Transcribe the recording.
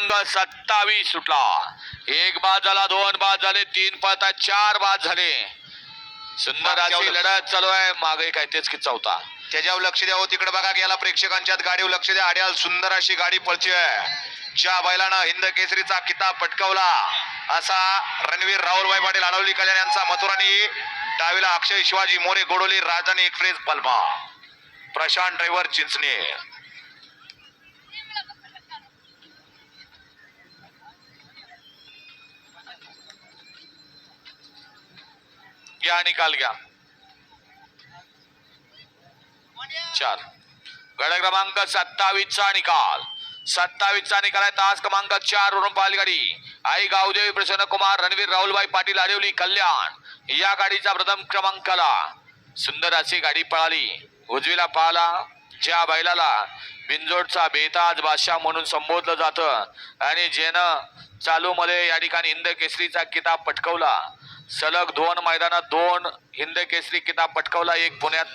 27 सुटला. एक बाद झाला, दोन बाद झाले, तीन पळता, चार बाद झाले. सुंदर अशी लढत चालू आहे. मागे काय तेच की चौथा. त्याच्यावर लक्ष द्या हो, तिकडे बघा, गेला प्रेक्षकांच्या गाडीवर लक्ष द्या. आड्याल सुंदर अशी गाडी पळतीये. ज्या बैलानं हिंद केसरीचा किताब पटकावला असा रणवीर राहुलभाई पाटील अडवली कल्याण यांचा मथुरानी, डावीला अक्षय शिवाजी मोरे गोडोली राजधानी एक्सप्रेस पलमा, प्रशांत ड्रायव्हर चिंचणे. घ्या निकाल घ्या. 4 गड क्रमांक 27 चा निकाल. 27 चा निकाल आहे. तास क्रमांक 4 वरून बैलगाडी आई गावदेवी प्रसन्न कुमार रणवीर राहुलभाई पाटील आरेवली कल्याण या गाडीचा प्रथम क्रमांकाला. सुंदर अशी गाडी पळाली. उजवीला पाहला ज्या बैलाला बिंजोडचा बेताज बादशाह म्हणून संबोधलं जातं आणि ज्यानं चालू मध्ये या ठिकाणी हिंद केसरीचा किताब पटकावला. सलग 2 मैदानात 2 हिंद केसरी किताब पटकावला. एक पुण्यात